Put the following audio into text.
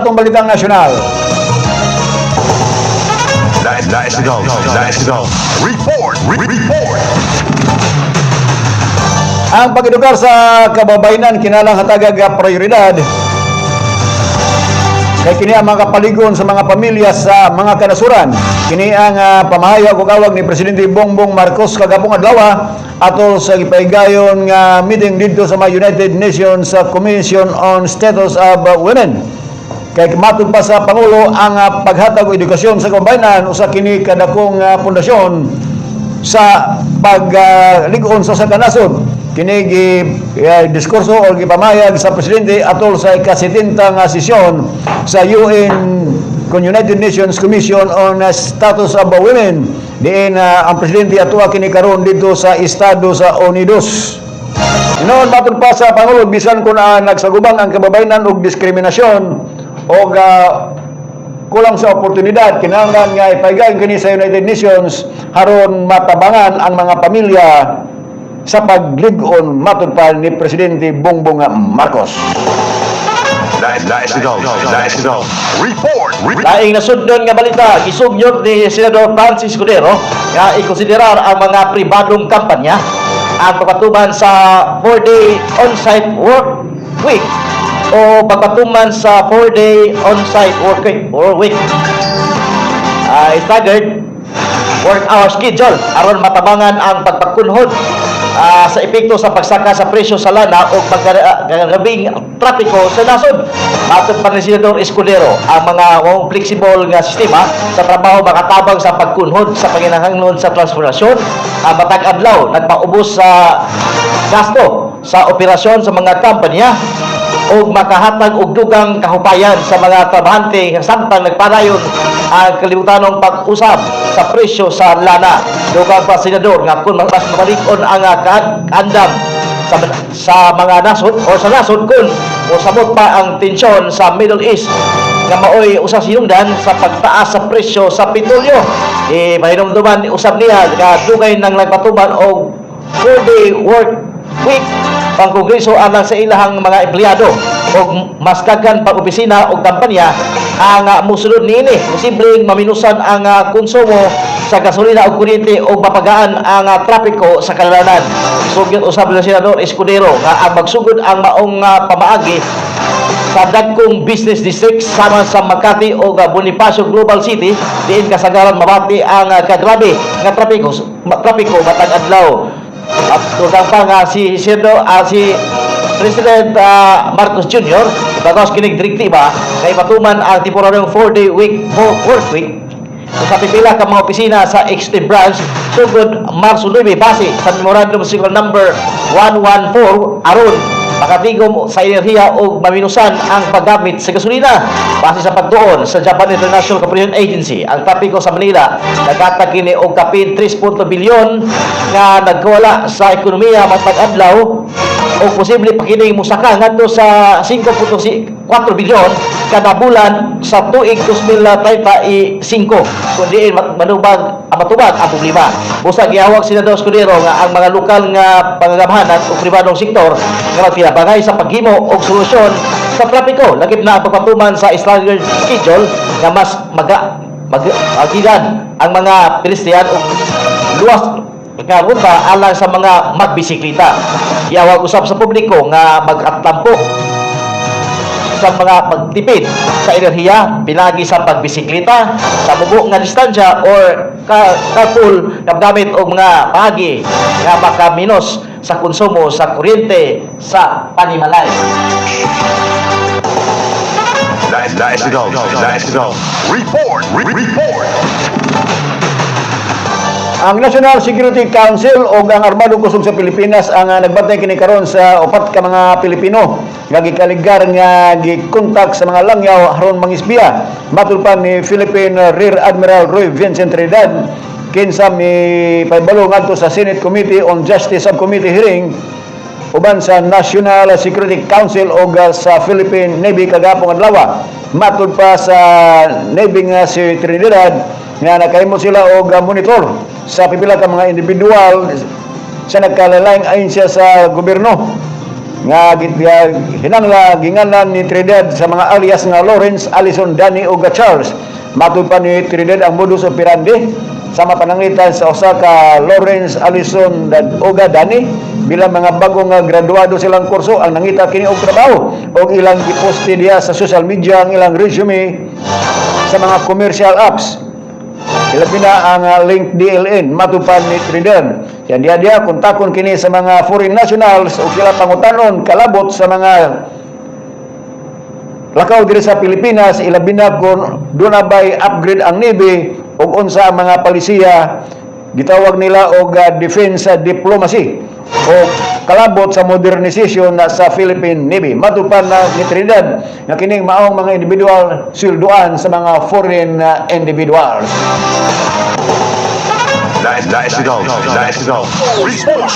sa atong balitang nasyonal. Nice to go. Report. Ang pag-edukar sa kababayenan kinalang hatagag prioridad kay kini ang mga kapaligon sa mga pamilya sa mga kanasuran. Kini ang pamahayag ug awag ni Presidente Bongbong Marcos kagabong adlaw atol sa gipaigayon nga meeting didto sa mga United Nations Commission on Status of Women. Kay matud pa sa Pangulo ang paghatag og edukasyon sa kababayenan usa kini kadakong pundasyon sa pagligon sa kanasod. Kini diskurso o gipamayag sa presidente atol sa ika-70 nga sesyon sa United Nations Commission on Status of Women. Diin ang presidente atuwa kini karon dito sa Estados Unidos. Noon matud pa sa Pangulo bisan kun nagsagubang ang kababayenan og diskriminasyon o kulang sa oportunidad kinahanglan nga ipaigayon kini sa United Nations aron matabangan ang mga pamilya sa paglig-on matud pa ni Presidente Bongbong Marcos. Nice to go. Report. Laing nasundon nga balita, gisugyot ni Senador Francis Cordero nga ikonsiderar ang mga pribadong kampanya ang pagpatuman sa 4-day on-site work week o pagpatuman sa 4-day on-site work week. Staggered work hour schedule aron matabangan ang pagpakunhod sa epekto sa pagsaka sa presyo sa lana o pagkagabing trapiko sa nasod. Matod pa ni Senador Escudero, ang mga flexible nga sistema sa trabaho makatabang sa pagkunhod sa panginahanglan sa transformasyon. Matag adlaw nagpaubos sa gasto sa operasyon sa mga kampanya o makahatag og dugang kahupayan sa mga trabahante samtang nagpadayon ang kalibutanong pag-usab sa presyo sa lana. Dugang pa senador nga kung mas mabalikon ang kaandam sa mga nasod o sa nasod kung usabot pa ang tensyon sa Middle East nga maoy usa sinungdan sa pagtaas sa presyo sa petrolyo. Mahinumduman usab niya nga dugay nang nagpatuman og 4-day work week pang kongreso alang sa ilahang mga empleyado o mas daghan pag opisina o kampanya ang musulod niini posibleng maminusan ang konsumo sa gasolina o kuryente o mapagaan ang trapiko sa kalalanan. Sugyot usab ni Senador Escudero nga ang magsugod ang maong pamaagi sa dagkong business district sama sa Makati o Bonifacio Global City diin kasagaran mabati ang kagrabe nga trapiko matag adlaw. At tugang pa nga si President Marcos Jr. bagas kinig direktiba na ipatuman ang temporaryong 4-day work week sa pipila ka mga opisina sa Extreme Branch sugod Marso 9 base sa Memorandum Signal Number 114 aron makatigom sa enerhiya o maminusan ang paggamit sa gasolina. Base sa pagtuon sa Japan International Cooperation Agency, ang trapiko sa Manila naghatag kini og kapin 3 bilyon nga nagwala sa ekonomiya matag adlaw o posible pa kini musaka ngadto sa 5.4 bilyon kada bulan sa tuig 2035 kundi matubag ang problema. Busa gihawag Senador Escudero nga ang mga lokal nga pangagamhanan o pribadong sektor nga magpinabangay sa paghimo og solusyon sa trapiko lagip na ang pagpatuman sa staggered schedule nga mas magigan ang mga pedestrian o luwas nga ruta alang sa mga magbisikleta. Gihawag usab sa publiko nga mag-atlampo sa mga pagtipid sa enerhiya pinagi sa pagbisikleta sa mubo nga distansya or carpool gamit og mga bahagi nga makaminos sa konsumo sa kuryente sa panimalay. Nice to go. Report. Ang National Security Council o ang Armadong Kusog sa Pilipinas ang nagbantay kini karon sa upat ka mga Pilipino nga gikaligar nga gikontak sa mga langyaw aron mangisbiya. Matud pa ni Philippine Rear Admiral Roy Vincent Trinidad kinsa mi paibalo ngadto sa Senate Committee on Justice Subcommittee hearing uban sa National Security Council o sa Philippine Navy kagapong adlaw. Matud pa sa Navy nga si Trinidad nga nakahimo sila og monitor sa pipila ka mga individual sa nagkalalayng ahensya sa gobyerno nga hinangla gingalan ni Trinidad sa mga alias nga Lawrence, Allison, Danny ug Charles. Matud pa ni Trinidad ang modus operandi sa mapananglitan sa usa ka Lawrence, Allison ug Danny bilang mga bagong nga graduado silang kurso ang nangita kini og trabaho ug ilang giposte diya sa social media ang ilang resume sa mga commercial apps. Ilabi na ang link DLN matupan ni Trinidad. Yan dia kontakon kini sa mga foreign nationals o sila pangutanon kalabot sa mga lakaw diri sa Pilipinas. Ilabi na kung doon na ba'y upgrade ang Navy o unsa ang mga palisiya gitawag nila og defense diplomacy o kalabot sa modernization na sa Philippine Navy. Matupan na ni Trinidad nga kining maong mga individual silduan sa mga foreign individuals. Nais ito. Report.